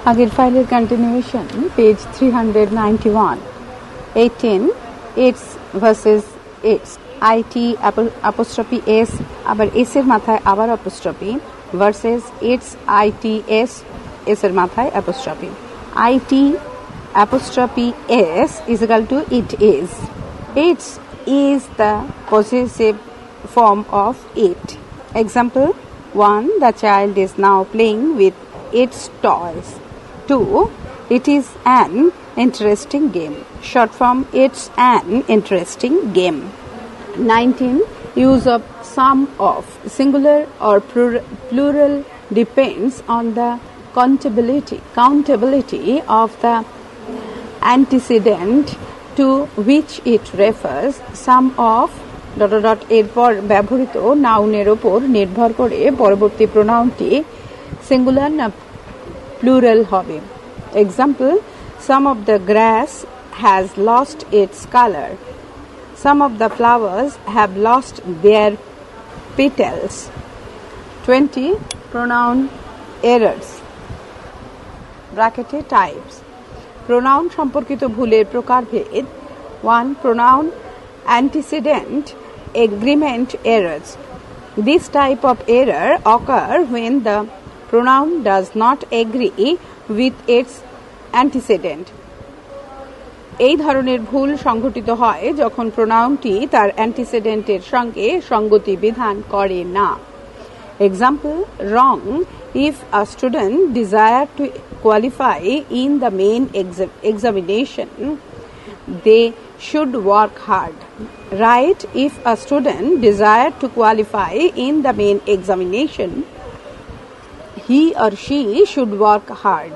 আগের ফাইলের continuation page 391 18 it's versus it's IT apostrophe S আবার এস এর মাথায় আবার apostrophe versus it's IT S S এর মাথায় apostrophe IT apostrophe S is equal to it is it's is the possessive form of it. Example 1. The child is now playing with its toys. 2. It is an interesting game. Short form, it's an interesting game. 19. Use of some of singular or plural depends on the countability of the antecedent to which it refers. Some of এরপর ব্যবহৃত নাউনের ওপর নির্ভর করে পরবর্তী প্রোনাউনটি singular না plural হবে। Example, some of the grass has lost its color. Some of the flowers have lost their petals. 20. Pronoun errors ব্র্যাকেটে টাইপস। প্রোনাউন সম্পর্কিত ভুলের প্রকারভেদ। 1. Pronoun antecedent agreement errors. This type of error occur when the pronoun does not agree with its antecedent. এই ধরনের ভুল সংঘটিত হয় যখন প্রোনাউনটি তার অ্যান্টিসিডেন্টের সঙ্গে সঙ্গতি বিধান করে না। Example, wrong. If a student desire to qualify in the main examination, they should work hard. Right. If a student desire to qualify in the main examination, he or she should work hard.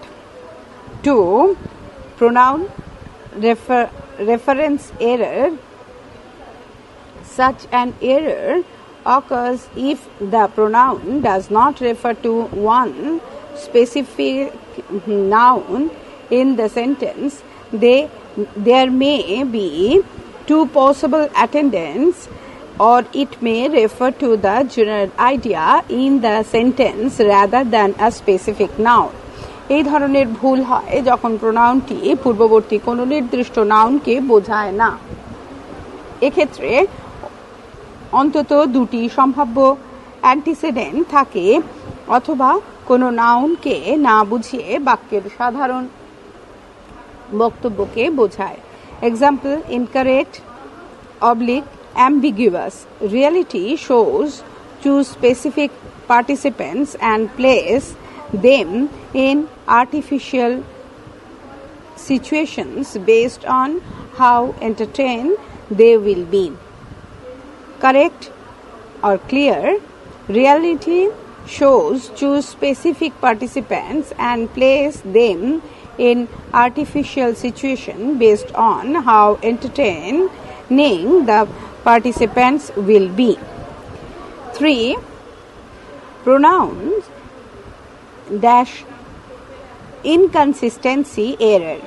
2. Pronoun reference error. Such an error occurs if the pronoun does not refer to one specific noun in the sentence. There may be two possible attendants, or it may refer to the general idea in the sentence rather than a specific noun. এই ধরনের ভুল হয় যখন প্রোনাউনটি পূর্ববর্তী কোনো নির্দিষ্ট নাউনকে বোঝায় না। এক্ষেত্রে অন্তত দুটি সম্ভাব্য অ্যান্টিসিডেন্ট থাকে অথবা কোনো নাউনকে না বুঝিয়ে বাক্যের সাধারণ বক্তব্যকে বোঝায়। Example, incorrect, ambiguous. Reality shows choose specific participants and place them in artificial situations based on how entertained they will be. Correct or clear. Reality shows choose specific participants and place them in artificial situation based on how entertaining the participants will be. 3. Pronouns dash inconsistency error.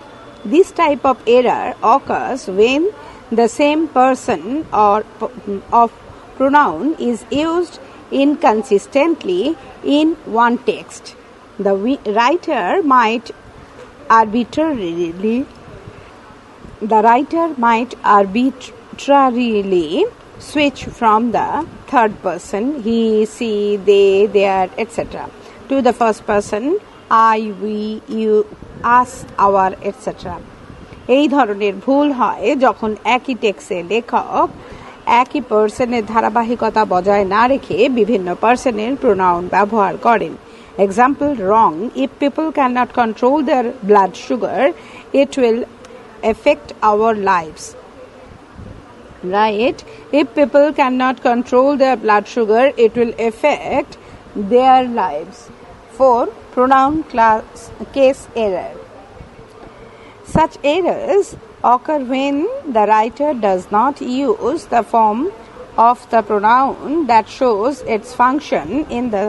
This type of error occurs when the same person or of pronoun is used inconsistently in one text. The writer might arbitrarily switch from the third person, he, she, they, their, etc., to the first person, I, we, you, us, our, etc. এই ধরনের ভুল হয় যখন একই টেক্সটে লেখক একই পার্সনের ধারাবাহিকতা বজায় না রেখে বিভিন্ন পার্সনের প্রোনাউন ব্যবহার করেন। Example, wrong. If people cannot control their blood sugar, it will affect our lives. Right? If people cannot control their blood sugar, it will affect their lives. 4. Pronoun case error. Such errors occur when the writer does not use the form of the pronoun that shows its function in the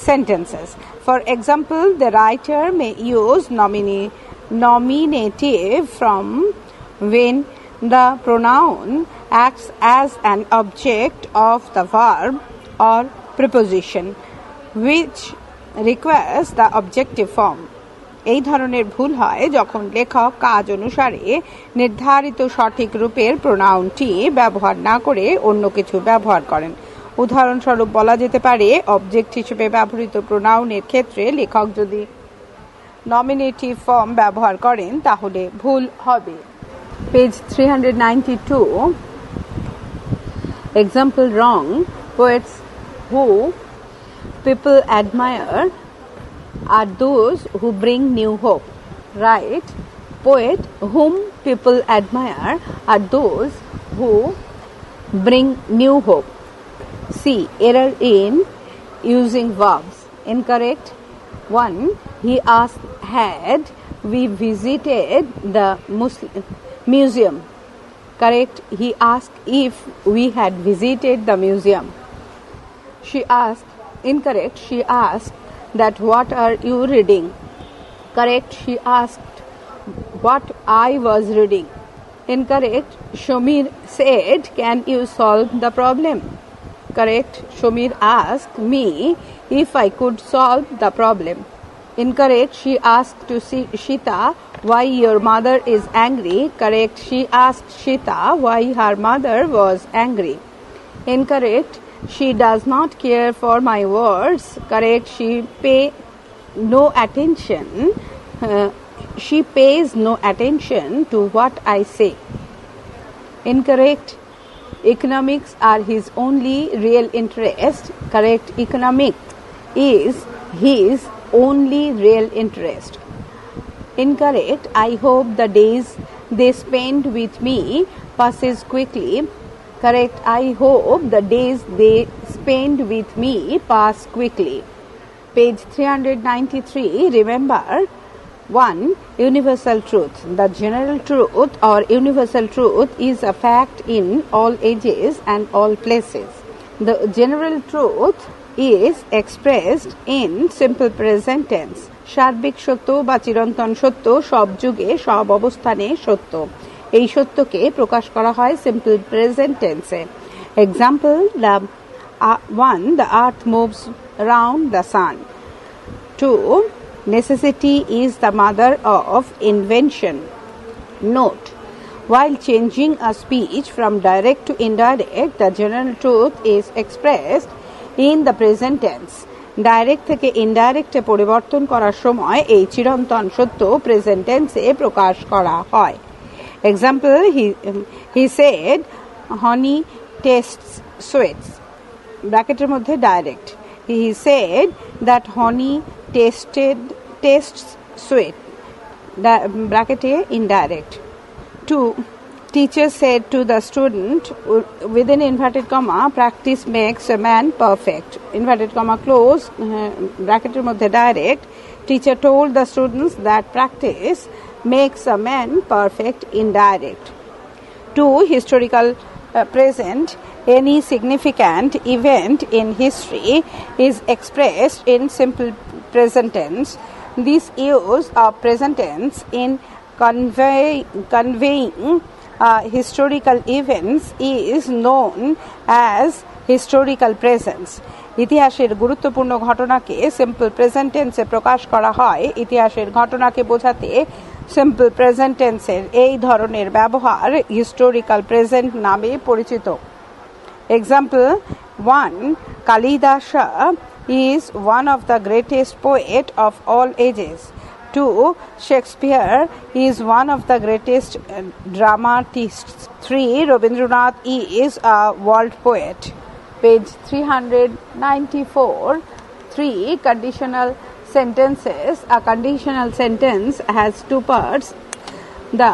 sentences. For example, the writer may use nominative form when the pronoun acts as an object of the verb or preposition, which requires the objective form. এই ধরনের ভুল হয় যখন লেখক কাজ অনুসারে নির্ধারিত সঠিক রূপের প্রোনাউনটি ব্যবহার না করে অন্য কিছু ব্যবহার করেন। উদাহরণস্বরূপ বলা যেতে পারে, অবজেক্ট হিসেবে ব্যবহৃত প্রোনাউনের ক্ষেত্রে লেখক যদি নমিনেটিভ ফর্ম ব্যবহার করেন তাহলে ভুল হবে। Page 392. Example wrong. Poets who people admire are those who bring new hope. Right? Poet whom people admire are those who bring new hope. C. Error in using verbs. Incorrect. 1. He asked, had we visited the museum? Correct. He asked if we had visited the museum. She asked. Incorrect. She asked that what are you reading? Correct. She asked what I was reading. Incorrect. Shomir said, can you solve the problem? Correct. Shomir asked me if I could solve the problem. Incorrect. She asked to see Shita why your mother is angry. Correct. She asked Shita why her mother was angry. Incorrect. She does not care for my words. Correct. She pays no attention to what I say. Incorrect. Economics are his only real interest. Correct. Economics is his only real interest. Incorrect. I hope the days they spend with me passes quickly. Correct. I hope the days they spend with me pass quickly. Page 393. Remember, 1. Universal truth. The general truth or universal truth is a fact in all ages and all places. The general truth is expressed in simple present tense. সার্বিক সত্য বা চিরন্তন সত্য সব যুগে সব অবস্থানে সত্য। এই সত্যকে প্রকাশ করা হয় সিম্পল প্রেজেন্ট টেন্সে। Example, the 1. The earth moves around the sun. 2. Necessity is the mother of invention. Note: while changing a speech from direct to indirect, the general truth is expressed in the present tense. Direct থেকে ইনডাইরেক্টে পরিবর্তন করার সময় এই চিরন্তন সত্য present টেন্সে প্রকাশ করা হয়। Example, he said honey tastes sweet. ব্র্যাকেটের মধ্যে direct. He said that honey tastes sweet. ব্র্যাকেটে indirect. 2. Teacher said to the student, within inverted comma, practice makes a man perfect. Inverted comma close, bracketer moddhe direct. Teacher told the students that practice makes a man perfect, indirect. 2. Historical present. Any significant event in history is expressed in simple present tense. This use of present tense in conveying historical events is known as historical presence. ইতিহাসের গুরুত্বপূর্ণ ঘটনাকে simple present টেন্সে প্রকাশ করা হয়। ইতিহাসের ঘটনাকে বোঝাতে সিম্পল প্রেজেন্ট টেন্সের এই ধরনের ব্যবহার হিস্টোরিক্যাল প্রেজেন্ট নামে পরিচিত। Example, 1. Kalidasa is one of the greatest poet of all ages. 2. Shakespeare is one of the greatest dramatists. 3. Rabindranath is a world poet. Page 394. 3. Conditional sentences. A conditional sentence has two parts: the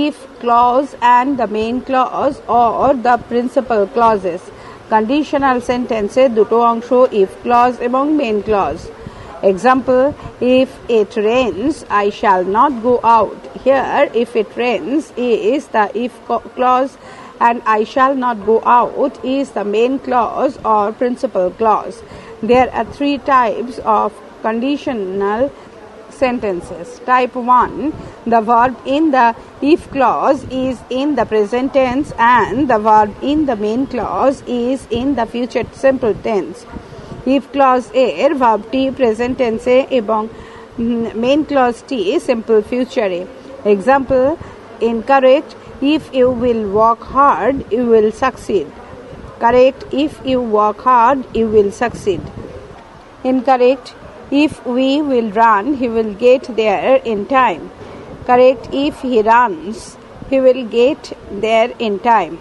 if clause and the main clause or the principal clauses. Conditional sentence এ দুটো অংশ, if clause এবং main clause. Example, if it rains, I shall not go out. Here, if it rains is the if clause and I shall not go out is the main clause or principal clause. There are 3 types of conditional sentences. Type 1, the verb in the if clause is in the present tense and the verb in the main clause is in the future simple tense. if clause এর ভার্বটি present টেন্সে এবং Main clause T, simple future. Example, incorrect. If you will work hard, you will succeed. Correct. If you work hard, you will succeed. Incorrect. If we will run, he will get there in time. Correct. If he runs, he will get there in time.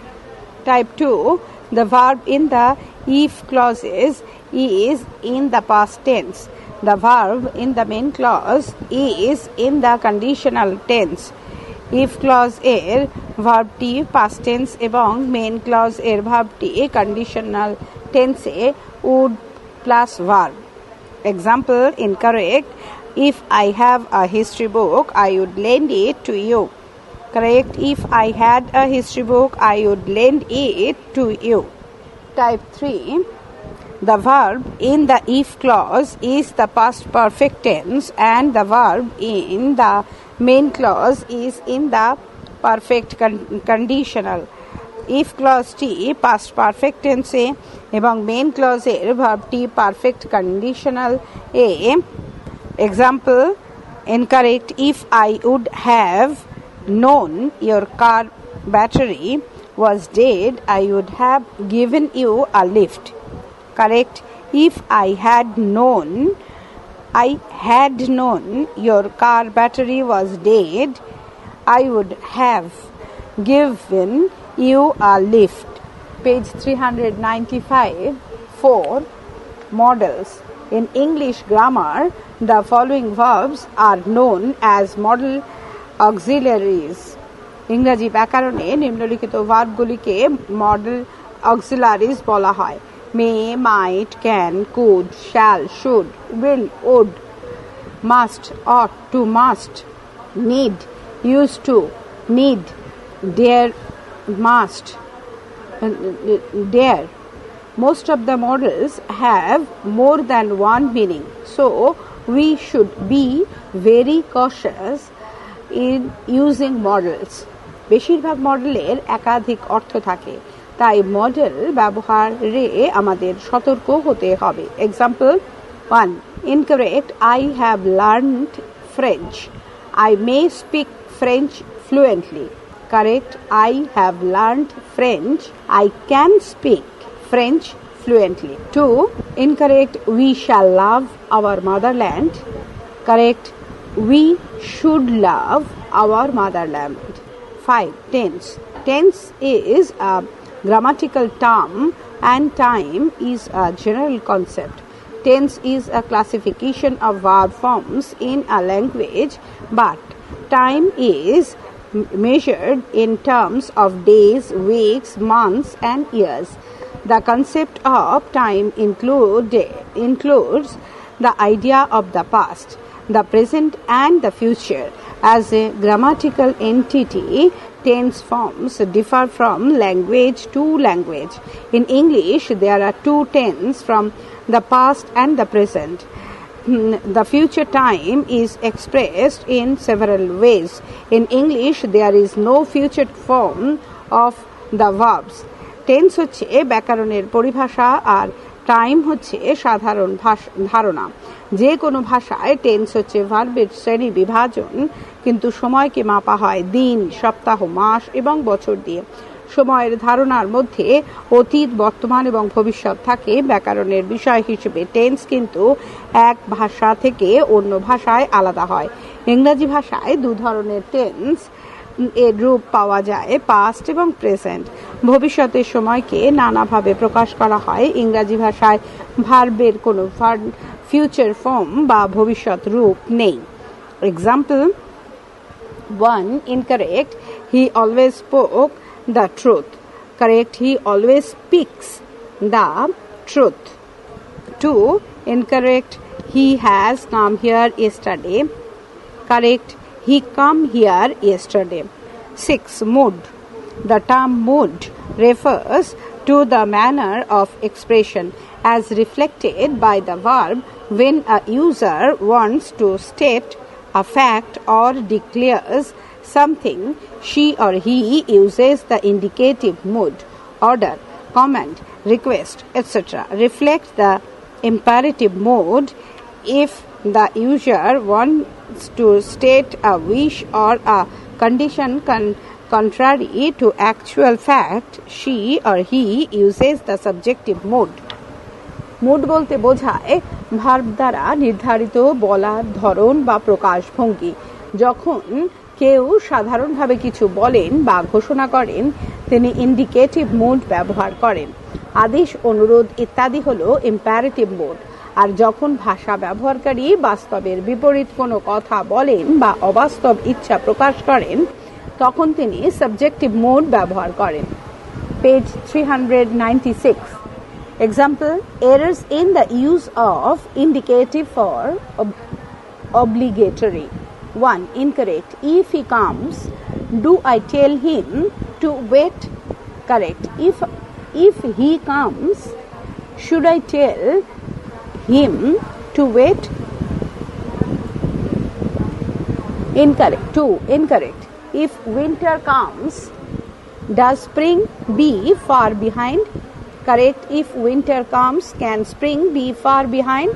Type 2. The verb in the if clauses is in the past tense. The verb in the main clause is in the conditional tense. if clause এর ভার্বটি past tense এবং main clause এর ভার্বটি conditional tense A would plus verb. Example, incorrect. If I have a history book, I would lend it to you. Correct. If I had a history book, I would lend it to you. Type 3. The verb in the if clause is the past perfect tense and the verb in the main clause is in the perfect conditional. If clause T past perfect tense এ এবং main clause এর ভার্বটি perfect conditional A. Example, incorrect. If I would have known your car battery was dead, I would have given you a lift. Correct. If I had known your car battery was dead, I would have given you a lift. Page 395. 4. Models. In English grammar, the following verbs are known as model auxiliaries. ইংরেজি ব্যাকরণে নিম্নলিখিত ভার্বগুলিকে model auxiliaries বলা হয়. May, might, can, could, shall, should, will, would, must, ought to, must, need, used to, need, dare, must, dare. Most of the models have more than one meaning, so we should be very cautious in using models. বেশিরভাগ মডেলের একাধিক অর্থ থাকে, তাই model ব্যবহারে আমাদের সতর্ক হতে হবে. Example 1. Incorrect. I have learned French. I may speak French fluently. Correct. I have learned French. I can speak French fluently. 2. Incorrect. We shall love our motherland. Correct. We should love our motherland. 5. Tense. Tense is a grammatical term and time is a general concept. Tense is a classification of verb forms in a language, but time is measured in terms of days, weeks, months and years. The concept of time includes the idea of the past, the present and the future. As a grammatical entity, tense forms differ from language to language. In English, there are two tense from the past and the present. The future time is expressed in several ways. In English, there is no future form of the verbs. Tense হচ্ছে ব্যাকরণের পরিভাষা আর time হচ্ছে সাধারণ ধারণা. যে কোনো ভাষায় tense হচ্ছে ভার্বের শ্রেণী বিভাজন, কিন্তু সময়কে মাপা হয় দিন, সপ্তাহ, মাস এবং বছর দিয়ে. সময়ের ধারণার মধ্যে অতীত, বর্তমান এবং ভবিষ্যৎ থাকে. ব্যাকরণের বিষয় হিসেবে টেন্স কিন্তু এক ভাষা থেকে অন্য ভাষায় আলাদা হয়. ইংরেজি ভাষায় দু ধরনের টেন্স এর রূপ পাওয়া যায়, পাস্ট এবং প্রেজেন্ট. ভবিষ্যতের সময়কে নানাভাবে প্রকাশ করা হয়. ইংরেজি ভাষায় ভার্বের কোনো ফিউচার ফর্ম বা ভবিষ্যৎ রূপ নেই. Example 1. Incorrect. He always spoke the truth. Correct. He always speaks the truth. 2. Incorrect. He has come here yesterday. Correct. He come here yesterday. 6. Mood. The term mood refers to the manner of expression as reflected by the verb when a user wants to state a fact or declares something. She or he uses the indicative mood, order, command, request, etc. Reflect the imperative mood if the user wants to state a wish or a condition contrary to actual fact, she or he uses the subjective mood. Mood বলতে বোঝায় verb দ্বারা নির্ধারিত বলার ধরন বা প্রকাশভঙ্গি। যখন কেউ সাধারণভাবে কিছু বলেন বা ঘোষণা করেন তিনি ইন্ডিকেটিভ মুড ব্যবহার করেন। আদেশ, অনুরোধ ইত্যাদি হলো ইম্পারেটিভ মুড। আর যখন ভাষা ব্যবহারকারী বাস্তবের বিপরীত কোনো কথা বলেন বা অবাস্তব ইচ্ছা প্রকাশ করেন তখন তিনি সাবজেক্টিভ মুড ব্যবহার করেন। Page 396. Example, errors in the use of indicative for obligatory. 1. Incorrect. If he comes, do I tell him to wait? Correct. If he comes, should I tell him to wait? Incorrect. 2. Incorrect. If winter comes, does spring be far behind? Correct. If winter comes, can spring be far behind?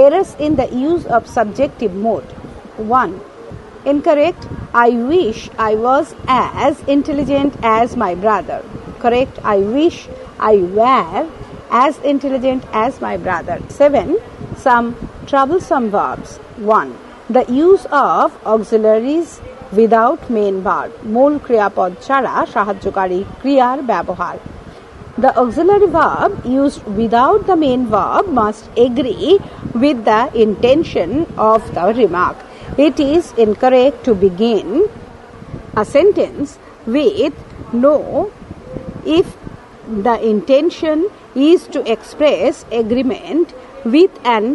Errors in the use of subjective mode. 1. Incorrect. I wish I was as intelligent as my brother. Correct. I wish I were as intelligent as my brother. 7. Some troublesome verbs. 1. The use of auxiliaries without main verb. মূল ক্রিয়াপদ ছাড়া সাহায্যকারী ক্রিয়ার ব্যবহার। The auxiliary verb used without the main verb must agree with the intention of the remark. It is incorrect to begin a sentence with no if the intention is to express agreement with an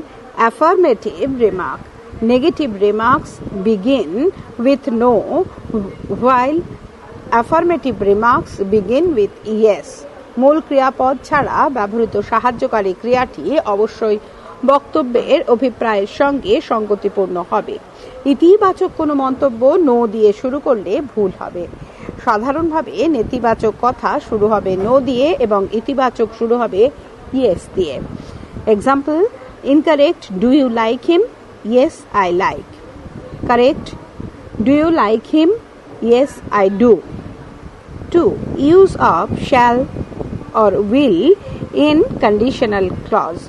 affirmative remark. Negative remarks begin with no, while affirmative remarks begin with yes. মূল ক্রিয়াপদ ছাড়া ব্যবহৃত সাহায্যকারী ক্রিয়াটি অবশ্যই বক্তব্যের অভিপ্রায়ের সঙ্গে সঙ্গতিপূর্ণ হবে। ইতিবাচক কোনো মন্তব্য নো দিয়ে শুরু করলে ভুল হবে। সাধারণভাবে নেতিবাচক কথা শুরু হবে নো দিয়ে এবং ইতিবাচক শুরু হবে ইয়েস দিয়ে। Example, incorrect, do you like him? Yes, I like. Correct, do you like him? Yes, I do. 2. Use of shall or will in conditional clause.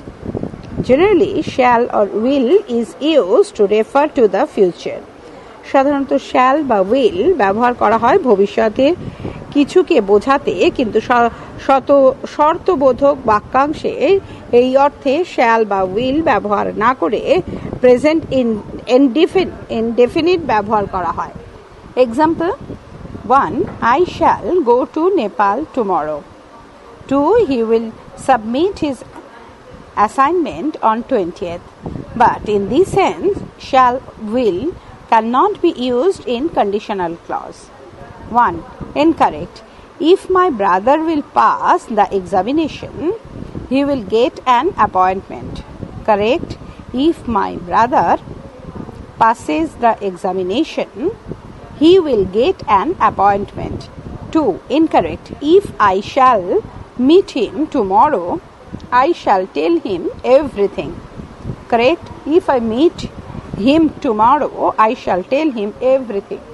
Generally, shall or will is used to refer to the future. সাধারণত shall বা will ব্যবহার করা হয় ভবিষ্যতে কিছুকে বোঝাতে, কিন্তু শর্তবোধক বাক্যাংশে এই অর্থে shall বা will ব্যবহার না করে প্রেজেন্ট ইনডেফিনিট ব্যবহার করা হয়। Example, 1. I shall go to Nepal tomorrow. 2. He will submit his assignment on 20th. But in this sense, shall, will cannot be used in conditional clause. 1. Incorrect. If my brother will pass the examination, he will get an appointment. Correct. If my brother passes the examination, he will get an appointment. 2. Incorrect. If I shall meet him tomorrow, I shall tell him everything. Correct. If I meet him tomorrow, I shall tell him everything.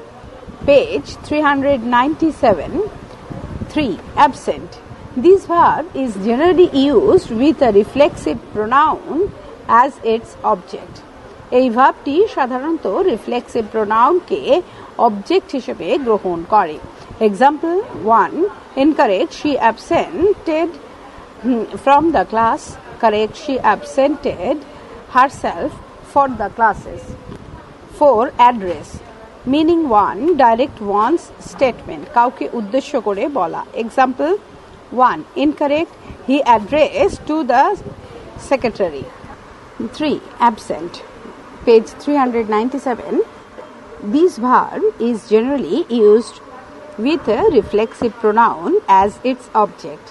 Page 397. 3. Absent. This verb is generally used with a reflexive pronoun as its object. এই ভাবটি সাধারণত reflexive প্রোনাউনকে object হিসেবে গ্রহণ করে। Example, 1. Incorrect. She absented from the class. Correct. She absented herself for the classes. 4. Address. Meaning 1. Direct one's statement. কাউকে উদ্দেশ্য করে বলা। Example, 1. Incorrect. He addressed to the secretary. 3. Absent. Page 397. This verb is generally used with a reflexive pronoun as its object.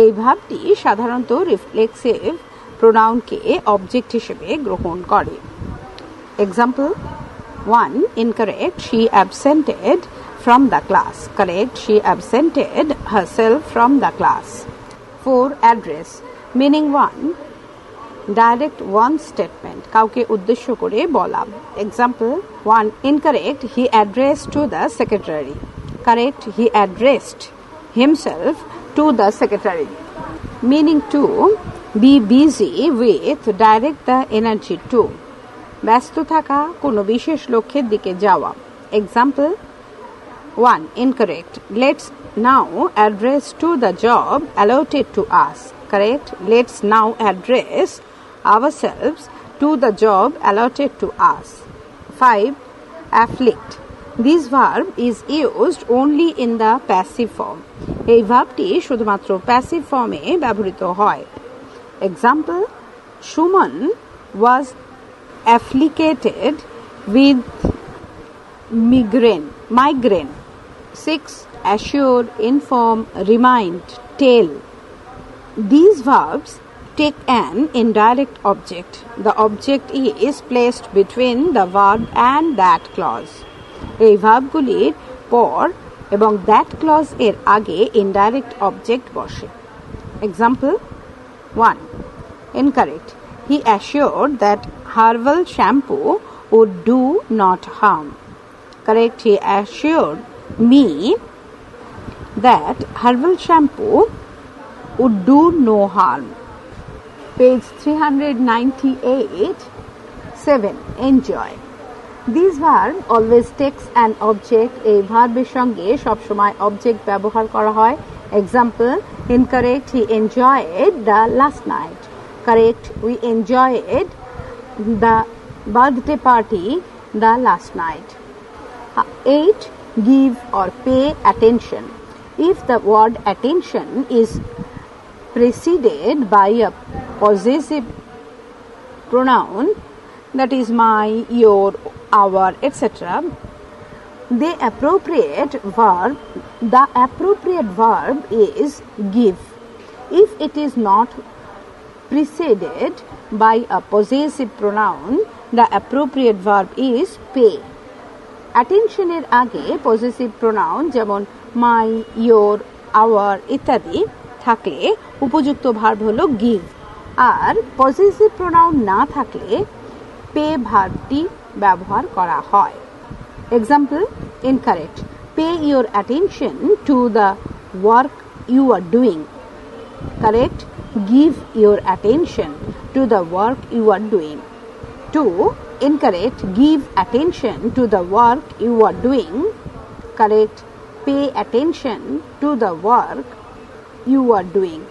এই ভাবটি সাধারণত reflexive প্রোনাউনকে object হিসেবে গ্রহণ করে। Example, 1. Incorrect. She absented from the class. Correct. She absented herself from the class. 4. Address. Meaning 1. direct one statement, কাউকে উদ্দেশ্য করে বলা. Example 1. Incorrect, he addressed to the secretary. Correct, he addressed himself to the secretary. Meaning 2. Be busy with, direct the energy to. ব্যস্ত থাকা, কোনো বিশেষ লক্ষ্যের দিকে যাওয়া. Example 1. Incorrect, let's now address to the job allotted to us. Correct, let's now address ourselves to the job allotted to us. 5. Afflict, this verb is used only in the passive form. এই ভার্বটি শুধুমাত্র passive ফর্মে ব্যবহৃত হয়. Example, Suman was afflicted with migraine. 6. Assure, inform, remind, tell. These verbs take an indirect object. The object is placed between the verb and that clause. এই ভার্বগুলির পর এবং that clause এর আগে indirect object বসে. Example 1. Incorrect, he assured that herbal shampoo would do not harm. Correct, he assured me that herbal shampoo would do no harm. Page 398. 7. Enjoy. This verb always takes an object. এই ভার্বের সঙ্গে সবসময় object ব্যবহার করা হয়. Example, incorrect, he enjoyed the last night. Correct, we enjoyed the birthday party the last night. 8. Give or pay attention. If the word attention is preceded by a possessive pronoun, that is my, your, our, etc., the appropriate verb is give. If it is not preceded by a possessive pronoun, the appropriate verb is pay. Attention এর আগে possessive pronoun যেমন my, your, our ইত্যাদি থাকলে উপযুক্ত verb হলো give, আর possessive pronoun না থাকলে pay ভার্বটি ব্যবহার করা হয়. Example, incorrect, pay your attention to the work you are doing. Correct, give your attention to the work you are doing. 2. Incorrect, give attention to the work you are doing. Correct, pay attention to the work you are doing.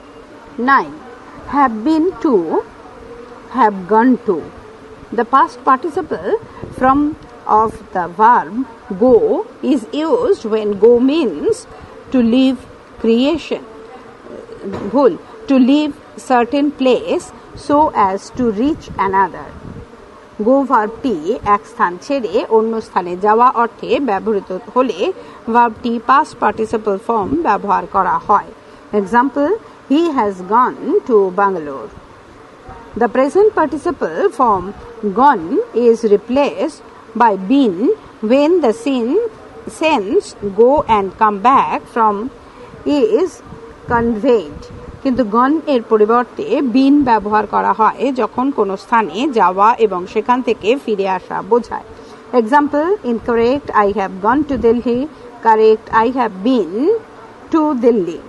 9. Have been to, have gone to. The past participle from of the verb go is used when go means to leave creation. To leave certain place so as to reach another. Go ভার্বটি এক স্থান ছেড়ে অন্য স্থানে যাওয়া অর্থে ব্যবহৃত হলে ভার্বটি past participle form ব্যবহার করা হয়. Example, he has gone to Bangalore. The present participle form gone is replaced by been when the sense go and come back from is conveyed. কিন্তু গন এর পরিবর্তে বিন ব্যবহার করা হয় যখন কোনো স্থানে যাওয়া এবং সেখান থেকে ফিরে আসা বোঝায়. Example, incorrect, I have gone to Delhi. Correct, I have been to Delhi.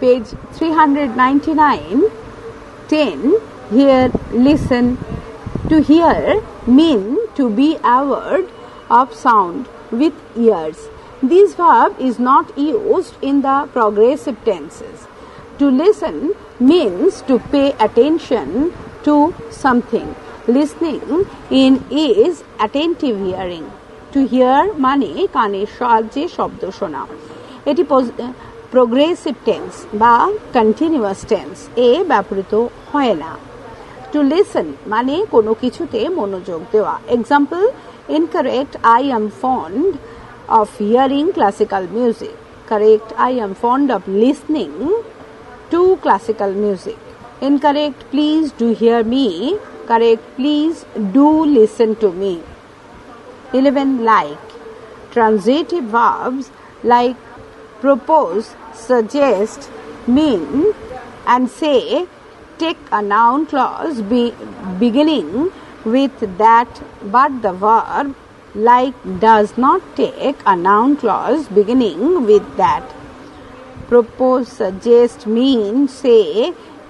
Page 399. 10. Hear, listen. To hear mean to be aware of sound with ears. This verb is not used in the progressive tenses. To listen means to pay attention to something. Listening in is attentive hearing. To hear মানে কানের সাহায্যে শব্দ শোনা. এটি progressive tense বা continuous tense এ ব্যবহৃত হয় না. To listen মানে কোনো কিছুতে মনোযোগ দেওয়া. Example, incorrect, I am fond of hearing classical music. Correct, I am fond of listening to classical music. Incorrect, please do hear me. Correct, please do listen to me. 11. Like. Transitive verbs like propose, suggest, mean and say take a noun clause beginning with that but the verb like does not take a noun clause beginning with that. Propose, suggest, mean, say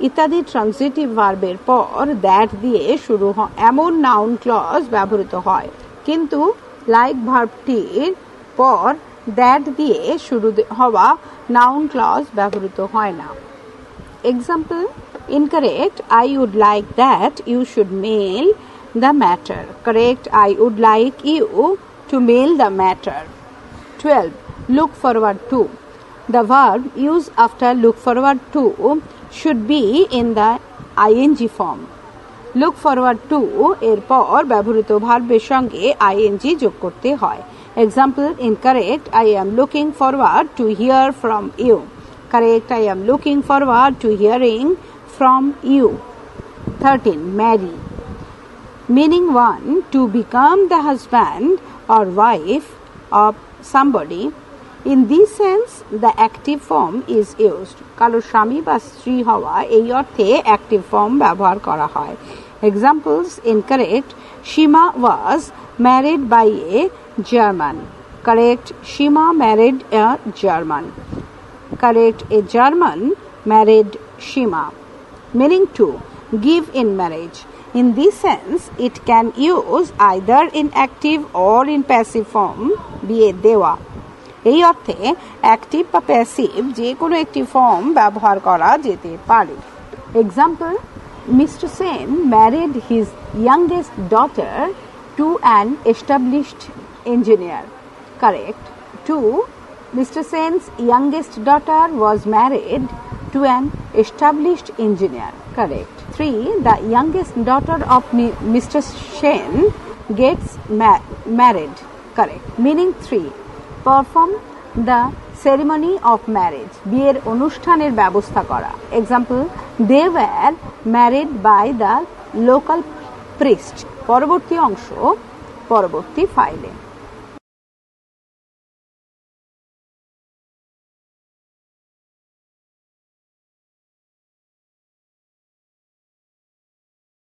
ইত্যাদি transitive ভার্বের পর that দিয়ে শুরু এমন noun clause ব্যবহৃত হয়, কিন্তু like ভার্বটির পর দ্যাট দিয়ে শুরু হওয়া নাউন ক্লজ ব্যবহৃত হয় না। Example: incorrect, I would like that you should mail the matter. Correct, I would like you to mail the matter. 12. Look forward to. The verb used after look forward to should be in the ing form. Look forward to এর পর ব্যবহৃত ভার্বের সঙ্গে ing যোগ করতে হয়। Example: incorrect, I am looking forward to hear from you. Correct, I am looking forward to hearing from you. 13. Marry. Meaning 1. To become the husband or wife of somebody. In this sense, the active form is used. কারো স্বামী বা স্ত্রী হওয়া এই অর্থে active form ব্যবহার করা হয়। Examples: incorrect, Shima was married by a German. Correct, Shima married a German. Correct, a German married Shima. Meaning 2. Give in marriage. In this sense, it can use either in active or in passive form, দিয়ে দেওয়া। এই অর্থে active বা passive যে কোনো একটি form ব্যবহার করা যেতে পারে। Example: mister Sen married his youngest daughter to an established engineer. Correct, 2. Mr. Sen's youngest daughter was married to an established engineer. Correct. 3. The youngest daughter of Mr. Sen gets married. Correct. Meaning 3. Perform the ceremony of marriage. বিয়ের অনুষ্ঠানের ব্যবস্থা করা। Example: they were married by the local priest. পরবর্তী অংশ পরবর্তী ফাইলে।